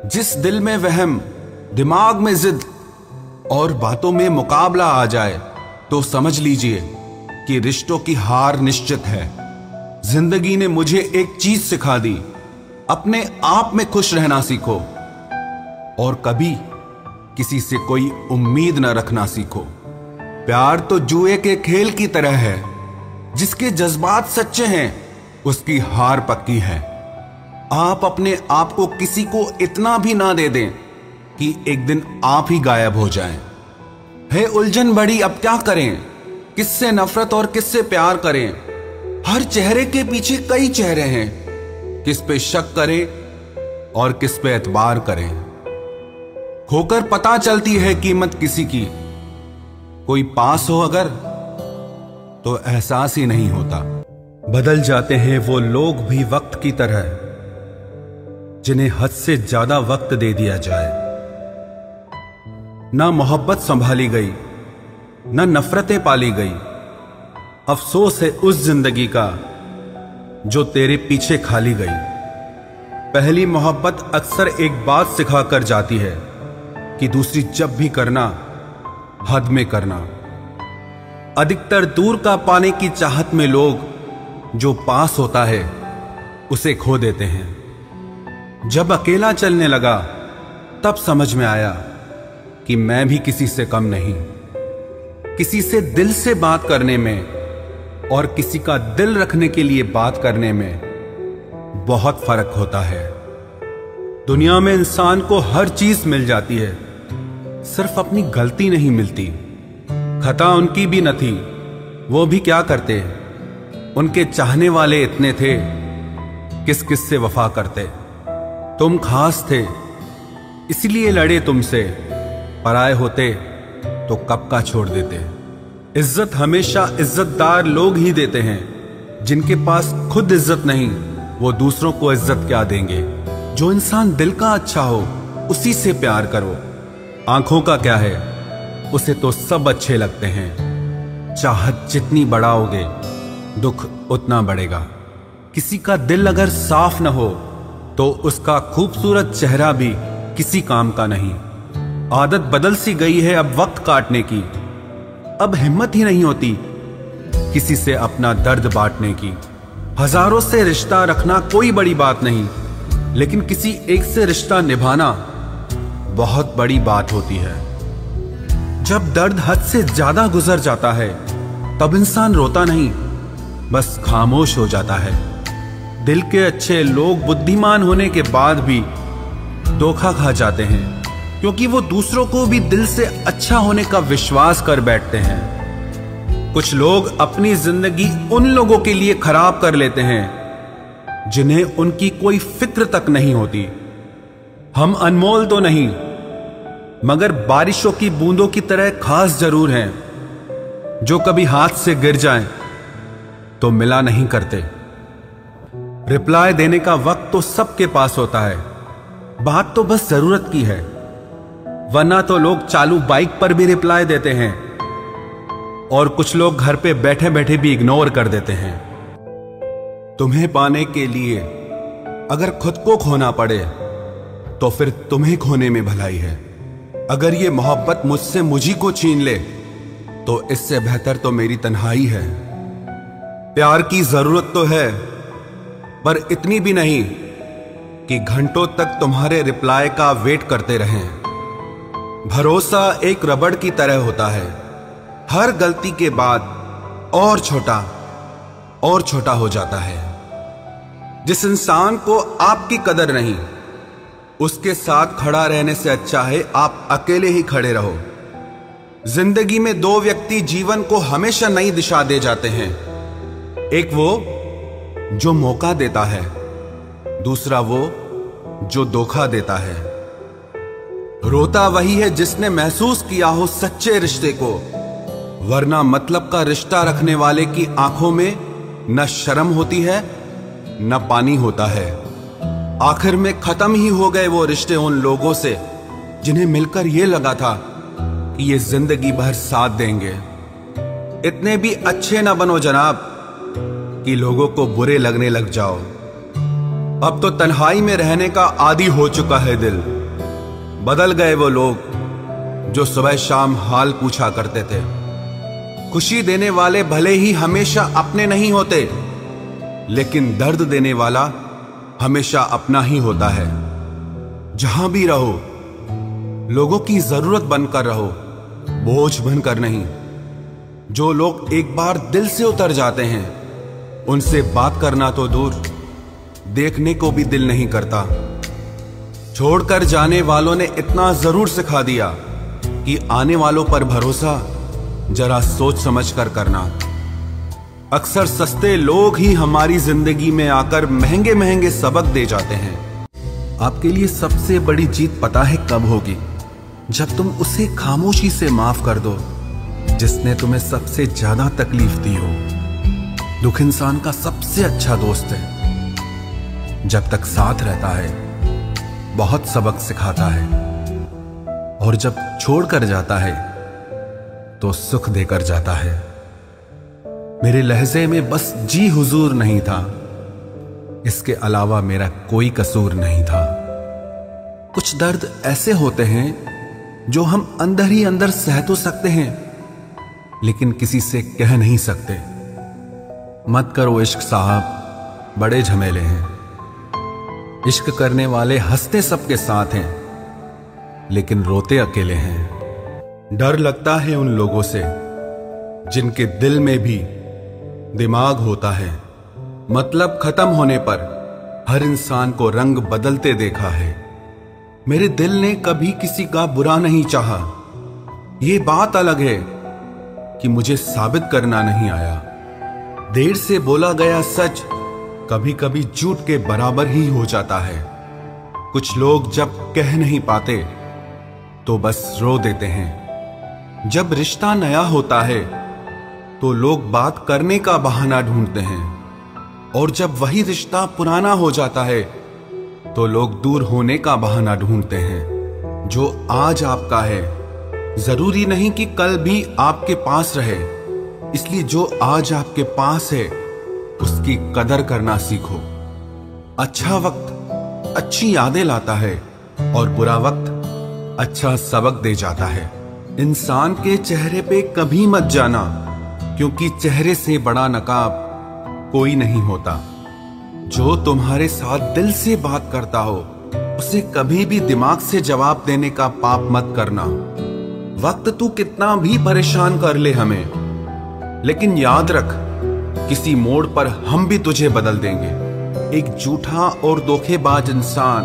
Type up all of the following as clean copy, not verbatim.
जिस दिल में वहम, दिमाग में जिद और बातों में मुकाबला आ जाए तो समझ लीजिए कि रिश्तों की हार निश्चित है। जिंदगी ने मुझे एक चीज सिखा दी, अपने आप में खुश रहना सीखो और कभी किसी से कोई उम्मीद न रखना सीखो। प्यार तो जुए के खेल की तरह है, जिसके जज्बात सच्चे हैं उसकी हार पक्की है। आप अपने आप को किसी को इतना भी ना दे दें कि एक दिन आप ही गायब हो जाएं। है उलझन बड़ी, अब क्या करें, किससे नफरत और किससे प्यार करें। हर चेहरे के पीछे कई चेहरे हैं, किस पे शक करें और किस पे एतबार करें। खोकर पता चलती है कीमत किसी की, कोई पास हो अगर तो एहसास ही नहीं होता। बदल जाते हैं वो लोग भी वक्त की तरह, जिन्हें हद से ज्यादा वक्त दे दिया जाए। ना मोहब्बत संभाली गई, ना नफरतें पाली गई। अफसोस है उस जिंदगी का जो तेरे पीछे खाली गई। पहली मोहब्बत अक्सर एक बात सिखा कर जाती है कि दूसरी जब भी करना हद में करना। अधिकतर दूर का पाने की चाहत में लोग जो पास होता है उसे खो देते हैं। जब अकेला चलने लगा तब समझ में आया कि मैं भी किसी से कम नहीं। किसी से दिल से बात करने में और किसी का दिल रखने के लिए बात करने में बहुत फर्क होता है। दुनिया में इंसान को हर चीज मिल जाती है, सिर्फ अपनी गलती नहीं मिलती। खता उनकी भी न थी, वो भी क्या करते, उनके चाहने वाले इतने थे, किस किस से वफा करते। तुम खास थे इसलिए लड़े तुमसे, पराए होते तो कब का छोड़ देते। इज्जत हमेशा इज्जतदार लोग ही देते हैं, जिनके पास खुद इज्जत नहीं वो दूसरों को इज्जत क्या देंगे। जो इंसान दिल का अच्छा हो उसी से प्यार करो। आंखों का क्या है, उसे तो सब अच्छे लगते हैं। चाहत जितनी बढ़ाओगे दुख उतना बढ़ेगा। किसी का दिल अगर साफ न हो तो उसका खूबसूरत चेहरा भी किसी काम का नहीं। आदत बदल सी गई है अब वक्त काटने की, अब हिम्मत ही नहीं होती किसी से अपना दर्द बांटने की। हजारों से रिश्ता रखना कोई बड़ी बात नहीं, लेकिन किसी एक से रिश्ता निभाना बहुत बड़ी बात होती है। जब दर्द हद से ज्यादा गुजर जाता है तब इंसान रोता नहीं, बस खामोश हो जाता है। दिल के अच्छे लोग बुद्धिमान होने के बाद भी धोखा खा जाते हैं, क्योंकि वो दूसरों को भी दिल से अच्छा होने का विश्वास कर बैठते हैं। कुछ लोग अपनी जिंदगी उन लोगों के लिए खराब कर लेते हैं जिन्हें उनकी कोई फिक्र तक नहीं होती। हम अनमोल तो नहीं, मगर बारिशों की बूंदों की तरह खास जरूर हैं, जो कभी हाथ से गिर जाएं तो मिला नहीं करते। रिप्लाई देने का वक्त तो सबके पास होता है, बात तो बस जरूरत की है। वरना तो लोग चालू बाइक पर भी रिप्लाई देते हैं और कुछ लोग घर पे बैठे बैठे भी इग्नोर कर देते हैं। तुम्हें पाने के लिए अगर खुद को खोना पड़े तो फिर तुम्हें खोने में भलाई है। अगर ये मोहब्बत मुझसे मुझी को छीन ले तो इससे बेहतर तो मेरी तन्हाई है। प्यार की जरूरत तो है, पर इतनी भी नहीं कि घंटों तक तुम्हारे रिप्लाई का वेट करते रहें। भरोसा एक रबड़ की तरह होता है, हर गलती के बाद और छोटा हो जाता है। जिस इंसान को आपकी कदर नहीं, उसके साथ खड़ा रहने से अच्छा है आप अकेले ही खड़े रहो। जिंदगी में दो व्यक्ति जीवन को हमेशा नई दिशा दे जाते हैं। एक वो जो मौका देता है, दूसरा वो जो धोखा देता है। रोता वही है जिसने महसूस किया हो सच्चे रिश्ते को, वरना मतलब का रिश्ता रखने वाले की आंखों में न शर्म होती है न पानी होता है। आखिर में खत्म ही हो गए वो रिश्ते उन लोगों से जिन्हें मिलकर ये लगा था कि ये जिंदगी भर साथ देंगे। इतने भी अच्छे ना बनो जनाब कि लोगों को बुरे लगने लग जाओ। अब तो तन्हाई में रहने का आदी हो चुका है दिल। बदल गए वो लोग जो सुबह शाम हाल पूछा करते थे। खुशी देने वाले भले ही हमेशा अपने नहीं होते, लेकिन दर्द देने वाला हमेशा अपना ही होता है। जहां भी रहो, लोगों की जरूरत बनकर रहो, बोझ बनकर नहीं। जो लोग एक बार दिल से उतर जाते हैं, उनसे बात करना तो दूर, देखने को भी दिल नहीं करता। छोड़कर जाने वालों ने इतना जरूर सिखा दिया कि आने वालों पर भरोसा जरा सोच समझ कर करना। अक्सर सस्ते लोग ही हमारी जिंदगी में आकर महंगे महंगे सबक दे जाते हैं। आपके लिए सबसे बड़ी जीत पता है कब होगी? जब तुम उसे खामोशी से माफ कर दो जिसने तुम्हें सबसे ज्यादा तकलीफ दी हो। दुख इंसान का सबसे अच्छा दोस्त है। जब तक साथ रहता है, बहुत सबक सिखाता है, और जब छोड़कर जाता है तो सुख देकर जाता है। मेरे लहजे में बस जी हुजूर नहीं था, इसके अलावा मेरा कोई कसूर नहीं था। कुछ दर्द ऐसे होते हैं जो हम अंदर ही अंदर सह तो सकते हैं, लेकिन किसी से कह नहीं सकते। मत करो इश्क साहब, बड़े झमेले हैं। इश्क करने वाले हंसते सबके साथ हैं, लेकिन रोते अकेले हैं। डर लगता है उन लोगों से जिनके दिल में भी दिमाग होता है। मतलब खत्म होने पर हर इंसान को रंग बदलते देखा है। मेरे दिल ने कभी किसी का बुरा नहीं चाहा। ये बात अलग है कि मुझे साबित करना नहीं आया। देर से बोला गया सच कभी कभी झूठ के बराबर ही हो जाता है। कुछ लोग जब कह नहीं पाते तो बस रो देते हैं। जब रिश्ता नया होता है तो लोग बात करने का बहाना ढूंढते हैं, और जब वही रिश्ता पुराना हो जाता है तो लोग दूर होने का बहाना ढूंढते हैं। जो आज आपका है जरूरी नहीं कि कल भी आपके पास रहे, इसलिए जो आज आपके पास है उसकी कदर करना सीखो। अच्छा वक्त अच्छी यादें लाता है, और बुरा वक्त अच्छा सबक दे जाता है। इंसान के चेहरे पे कभी मत जाना, क्योंकि चेहरे से बड़ा नकाब कोई नहीं होता। जो तुम्हारे साथ दिल से बात करता हो उसे कभी भी दिमाग से जवाब देने का पाप मत करना। वक्त तू कितना भी परेशान कर ले हमें, लेकिन याद रख किसी मोड़ पर हम भी तुझे बदल देंगे। एक झूठा और धोखेबाज इंसान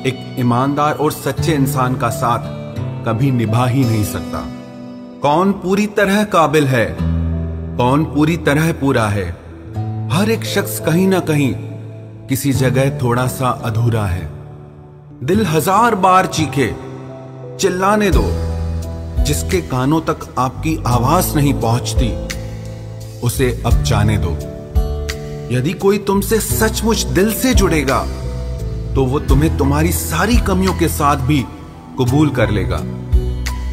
एक ईमानदार और सच्चे इंसान का साथ कभी निभा ही नहीं सकता। कौन पूरी तरह काबिल है, कौन पूरी तरह पूरा है? हर एक शख्स कहीं ना कहीं किसी जगह थोड़ा सा अधूरा है। दिल हजार बार चीखे, चिल्लाने दो। जिसके कानों तक आपकी आवाज नहीं पहुंचती उसे अब जाने दो। यदि कोई तुमसे सचमुच दिल से जुड़ेगा तो वो तुम्हें तुम्हारी सारी कमियों के साथ भी कबूल कर लेगा।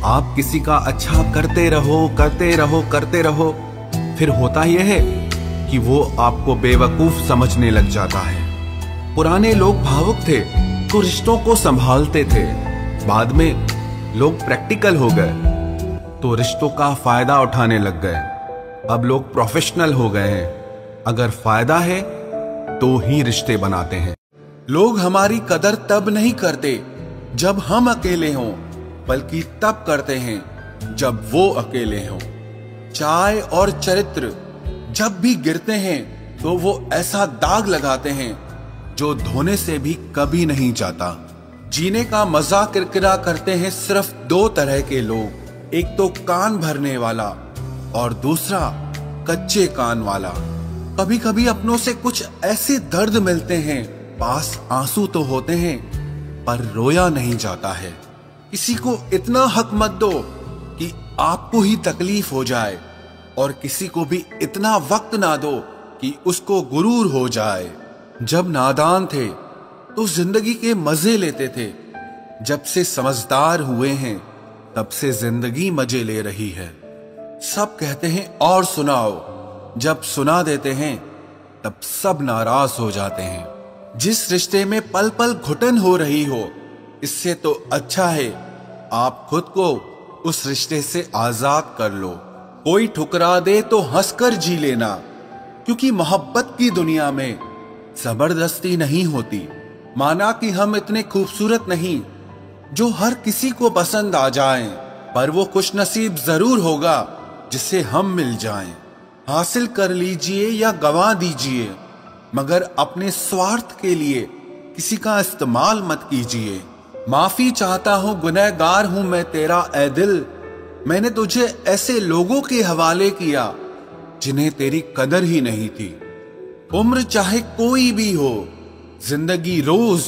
आप किसी का अच्छा करते रहो करते रहो करते रहो, फिर होता यह है कि वो आपको बेवकूफ समझने लग जाता है। पुराने लोग भावुक थे तो रिश्तों को संभालते थे। बाद में लोग प्रैक्टिकल हो गए तो रिश्तों का फायदा उठाने लग गए। अब लोग प्रोफेशनल हो गए हैं। अगर फायदा है तो ही रिश्ते बनाते हैं। लोग हमारी कदर तब नहीं करते जब हम अकेले हों, बल्कि तब करते हैं जब वो अकेले हों। चाय और चरित्र जब भी गिरते हैं तो वो ऐसा दाग लगाते हैं जो धोने से भी कभी नहीं जाता। जीने का मजा किरकिरा करते हैं सिर्फ दो तरह के लोग, एक तो कान भरने वाला और दूसरा कच्चे कान वाला। कभी कभी अपनों से कुछ ऐसे दर्द मिलते हैं, पास आंसू तो होते हैं पर रोया नहीं जाता है। किसी को इतना हक मत दो कि आपको ही तकलीफ हो जाए, और किसी को भी इतना वक्त ना दो कि उसको गुरूर हो जाए। जब नादान थे तो जिंदगी के मजे लेते थे, जब से समझदार हुए हैं तब से जिंदगी मजे ले रही है। सब कहते हैं और सुनाओ, जब सुना देते हैं तब सब नाराज हो जाते हैं। जिस रिश्ते में पल पल घुटन हो रही हो, इससे तो अच्छा है आप खुद को उस रिश्ते से आजाद कर लो। कोई ठुकरा दे तो हंसकर जी लेना, क्योंकि मोहब्बत की दुनिया में जबरदस्ती नहीं होती। माना कि हम इतने खूबसूरत नहीं जो हर किसी को पसंद आ जाएं, पर वो खुशनसीब जरूर होगा जिससे हम मिल जाएं। हासिल कर लीजिए या गंवा दीजिए, मगर अपने स्वार्थ के लिए किसी का इस्तेमाल मत कीजिए। माफी चाहता हूं, गुनहगार हूं मैं तेरा ऐ दिल। मैंने तुझे ऐसे लोगों के हवाले किया जिन्हें तेरी कदर ही नहीं थी। उम्र चाहे कोई भी हो, जिंदगी रोज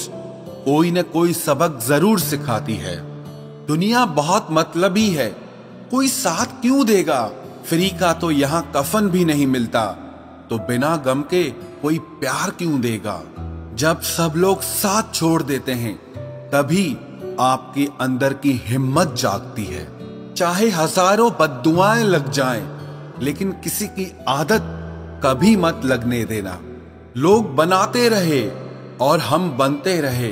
कोई न कोई सबक जरूर सिखाती है। दुनिया बहुत मतलबी है, कोई साथ क्यों देगा? फ्री का तो यहाँ कफन भी नहीं मिलता, तो बिना गम के कोई प्यार क्यों देगा? जब सब लोग साथ छोड़ देते हैं, तभी आपके अंदर की हिम्मत जागती है। चाहे हजारों बद्दुआएं लग जाएं, लेकिन किसी की आदत कभी मत लगने देना। लोग बनाते रहे और हम बनते रहे,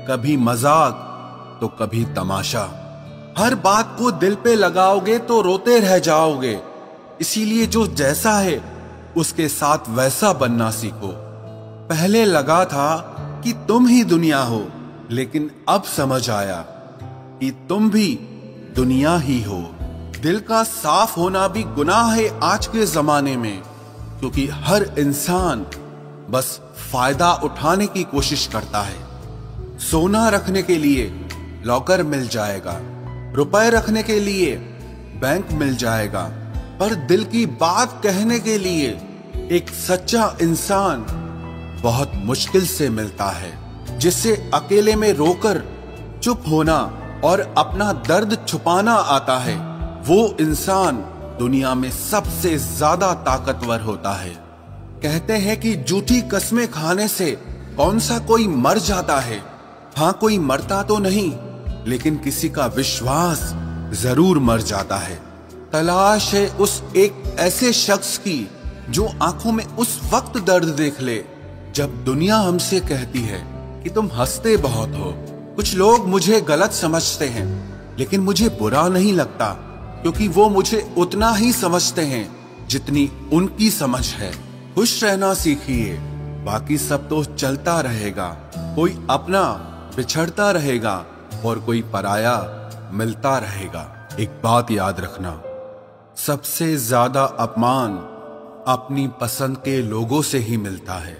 कभी मजाक तो कभी तमाशा। हर बात को दिल पे लगाओगे तो रोते रह जाओगे। इसीलिए जो जैसा है उसके साथ वैसा बनना सीखो। पहले लगा था कि तुम ही दुनिया हो, लेकिन अब समझ आया कि तुम भी दुनिया ही हो। दिल का साफ होना भी गुनाह है आज के जमाने में, क्योंकि हर इंसान बस फायदा उठाने की कोशिश करता है। सोना रखने के लिए लॉकर मिल जाएगा, रुपए रखने के लिए बैंक मिल जाएगा, पर दिल की बात कहने के लिए एक सच्चा इंसान बहुत मुश्किल से मिलता है। जिससे अकेले में रोकर चुप होना और अपना दर्द छुपाना आता है, वो इंसान दुनिया में सबसे ज्यादा ताकतवर होता है। कहते हैं कि झूठी कस्में खाने से कौन सा कोई मर जाता है। हाँ, कोई मरता तो नहीं, लेकिन किसी का विश्वास जरूर मर जाता है। तलाश है उस एक ऐसे शख्स की जो आंखों में उस वक्त दर्द देख ले जब दुनिया हमसे कहती है कि तुम हंसते बहुत हो। कुछ लोग मुझे गलत समझते हैं, लेकिन मुझे बुरा नहीं लगता, क्योंकि वो मुझे उतना ही समझते हैं जितनी उनकी समझ है। खुश रहना सीखिए, बाकी सब तो चलता रहेगा। कोई अपना बिछड़ता रहेगा और कोई पराया मिलता रहेगा। एक बात याद रखना, सबसे ज्यादा अपमान अपनी पसंद के लोगों से ही मिलता है।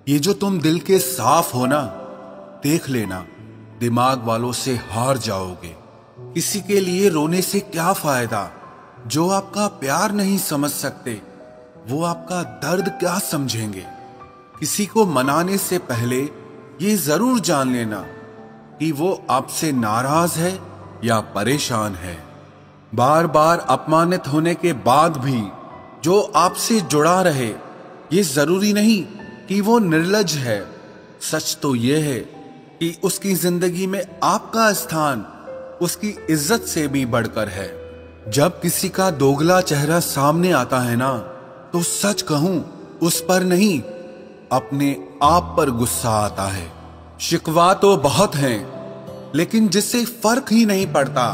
ये जो तुम दिल के साफ हो ना, देख लेना दिमाग वालों से हार जाओगे। किसी के लिए रोने से क्या फायदा? जो आपका प्यार नहीं समझ सकते, वो आपका दर्द क्या समझेंगे? किसी को मनाने से पहले ये जरूर जान लेना कि वो आपसे नाराज है या परेशान है। बार बार अपमानित होने के बाद भी जो आपसे जुड़ा रहे, ये जरूरी नहीं कि वो निर्लज है। सच तो ये है कि उसकी जिंदगी में आपका स्थान उसकी इज्जत से भी बढ़कर है। जब किसी का दोगला चेहरा सामने आता है ना, तो सच कहूं, उस पर नहीं, अपने आप पर गुस्सा आता है। शिकवा तो बहुत हैं, लेकिन जिससे फर्क ही नहीं पड़ता,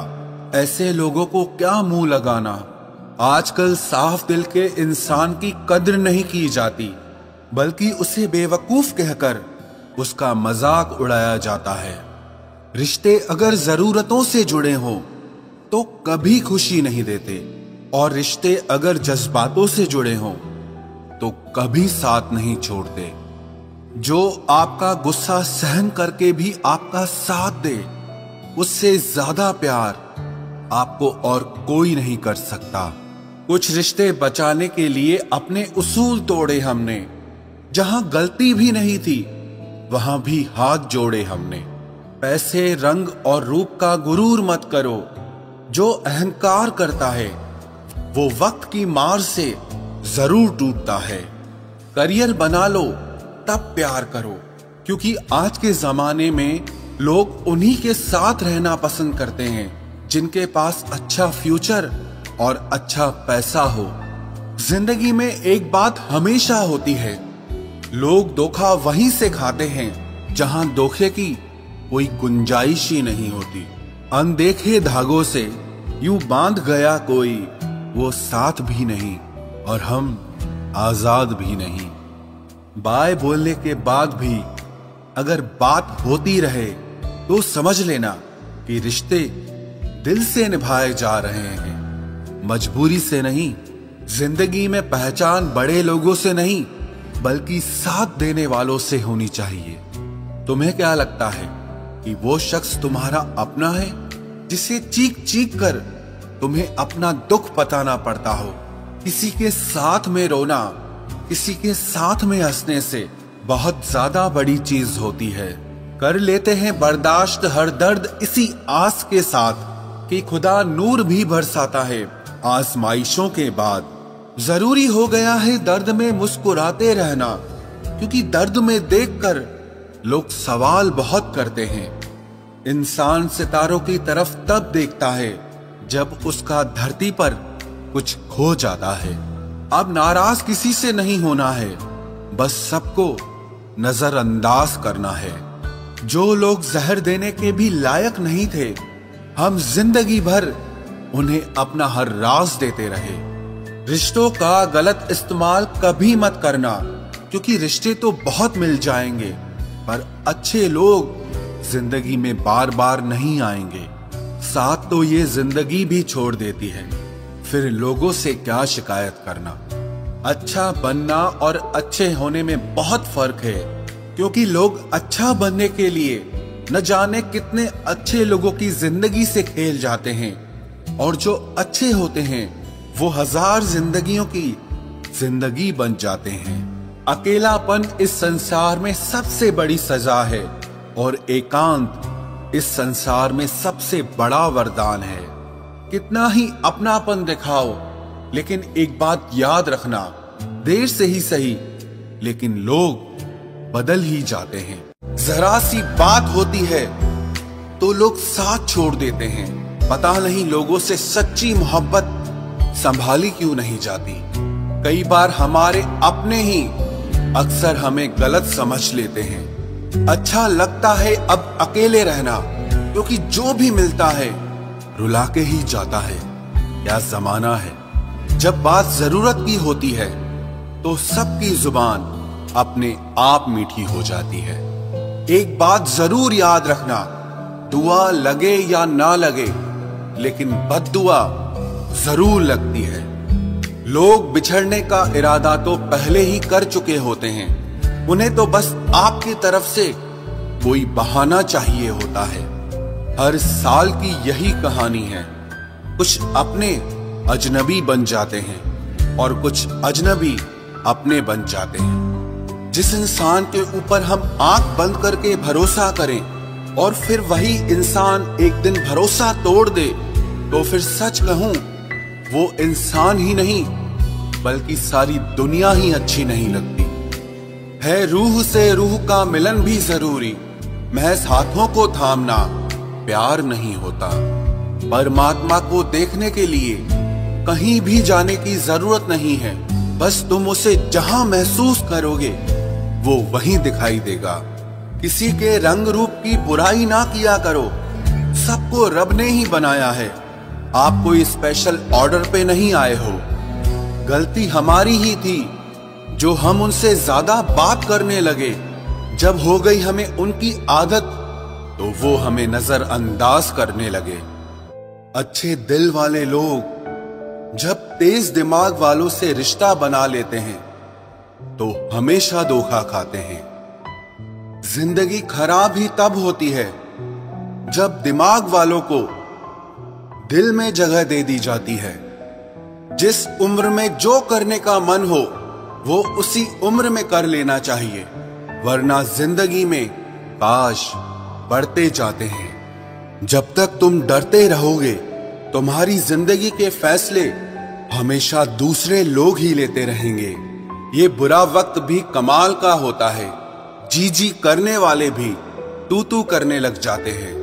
ऐसे लोगों को क्या मुंह लगाना। आजकल साफ दिल के इंसान की कद्र नहीं की जाती, बल्कि उसे बेवकूफ कहकर उसका मजाक उड़ाया जाता है। रिश्ते अगर जरूरतों से जुड़े हों तो कभी खुशी नहीं देते, और रिश्ते अगर जज्बातों से जुड़े हों तो कभी साथ नहीं छोड़ते। जो आपका गुस्सा सहन करके भी आपका साथ दे, उससे ज्यादा प्यार आपको और कोई नहीं कर सकता। कुछ रिश्ते बचाने के लिए अपने उसूल तोड़े हमने। जहां गलती भी नहीं थी, वहां भी हाथ जोड़े हमने। पैसे, रंग और रूप का गुरूर मत करो। जो अहंकार करता है वो वक्त की मार से जरूर टूटता है। करियर बना लो तब प्यार करो, क्योंकि आज के जमाने में लोग उन्हीं के साथ रहना पसंद करते हैं जिनके पास अच्छा फ्यूचर और अच्छा पैसा हो। जिंदगी में एक बात हमेशा होती है, लोग धोखा वहीं से खाते हैं जहां धोखे की कोई गुंजाइश ही नहीं होती। अनदेखे धागों से यूं बांध गया कोई, वो साथ भी नहीं और हम आजाद भी नहीं। बाय बोलने के बाद भी अगर बात होती रहे तो समझ लेना कि रिश्ते दिल से निभाए जा रहे हैं, मजबूरी से नहीं। जिंदगी में पहचान बड़े लोगों से नहीं बल्कि साथ देने वालों से होनी चाहिए। तुम्हें क्या लगता है कि वो शख्स तुम्हारा अपना है जिसे चीख चीख कर तुम्हें अपना दुख बताना पड़ता हो? किसी के साथ में रोना, किसी के साथ में हंसने से बहुत ज्यादा बड़ी चीज होती है। कर लेते हैं बर्दाश्त हर दर्द इसी आस के साथ कि खुदा नूर भी बरसाता है आजमाइशों के बाद। जरूरी हो गया है दर्द में मुस्कुराते रहना, क्योंकि दर्द में देखकर लोग सवाल बहुत करते हैं। इंसान सितारों की तरफ तब देखता है जब उसका धरती पर कुछ खो जाता है। अब नाराज किसी से नहीं होना है, बस सबको नजरअंदाज करना है। जो लोग जहर देने के भी लायक नहीं थे, हम जिंदगी भर उन्हें अपना हर राज देते रहे। रिश्तों का गलत इस्तेमाल कभी मत करना, क्योंकि रिश्ते तो बहुत मिल जाएंगे पर अच्छे लोग जिंदगी में बार बार नहीं आएंगे। साथ तो ये जिंदगी भी छोड़ देती है, फिर लोगों से क्या शिकायत करना। अच्छा बनना और अच्छे होने में बहुत फर्क है, क्योंकि लोग अच्छा बनने के लिए न जाने कितने अच्छे लोगों की जिंदगी से खेल जाते हैं, और जो अच्छे होते हैं वो हजार जिंदगियों की जिंदगी बन जाते हैं। अकेलापन इस संसार में सबसे बड़ी सजा है और एकांत इस संसार में सबसे बड़ा वरदान है। कितना ही अपनापन दिखाओ, लेकिन एक बात याद रखना, देर से ही सही लेकिन लोग बदल ही जाते हैं। जरा सी बात होती है तो लोग साथ छोड़ देते हैं। पता नहीं लोगों से सच्ची मोहब्बत संभाली क्यों नहीं जाती। कई बार हमारे अपने ही अक्सर हमें गलत समझ लेते हैं। अच्छा लगता है अब अकेले रहना, क्योंकि जो भी मिलता है रुला के ही जाता है। क्या जमाना है। जब बात जरूरत की होती है तो सबकी जुबान अपने आप मीठी हो जाती है। एक बात जरूर याद रखना, दुआ लगे या ना लगे लेकिन बद्दुआ जरूर लगती है। लोग बिछड़ने का इरादा तो पहले ही कर चुके होते हैं, उन्हें तो बस आपकी तरफ से कोई बहाना चाहिए होता है। हर साल की यही कहानी है। कुछ अपने अजनबी बन जाते हैं और कुछ अजनबी अपने बन जाते हैं। जिस इंसान के ऊपर हम आंख बंद करके भरोसा करें और फिर वही इंसान एक दिन भरोसा तोड़ दे, तो फिर सच कहूं वो इंसान ही नहीं बल्कि सारी दुनिया ही अच्छी नहीं लगती है। रूह से रूह का मिलन भी जरूरी, महज हाथों को थामना प्यार नहीं होता। परमात्मा को देखने के लिए कहीं भी जाने की जरूरत नहीं है, बस तुम उसे जहां महसूस करोगे वो वहीं दिखाई देगा। किसी के रंग रूप की बुराई ना किया करो, सबको रब ने ही बनाया है। आप कोई स्पेशल ऑर्डर पे नहीं आए हो। गलती हमारी ही थी जो हम उनसे ज्यादा बात करने लगे। जब हो गई हमें उनकी आदत तो वो हमें नजरअंदाज करने लगे। अच्छे दिल वाले लोग जब तेज दिमाग वालों से रिश्ता बना लेते हैं तो हमेशा धोखा खाते हैं। जिंदगी खराब ही तब होती है जब दिमाग वालों को दिल में जगह दे दी जाती है। जिस उम्र में जो करने का मन हो वो उसी उम्र में कर लेना चाहिए, वरना जिंदगी में काश बढ़ते जाते हैं। जब तक तुम डरते रहोगे तुम्हारी जिंदगी के फैसले हमेशा दूसरे लोग ही लेते रहेंगे। ये बुरा वक्त भी कमाल का होता है, जी जी करने वाले भी तू तू करने लग जाते हैं।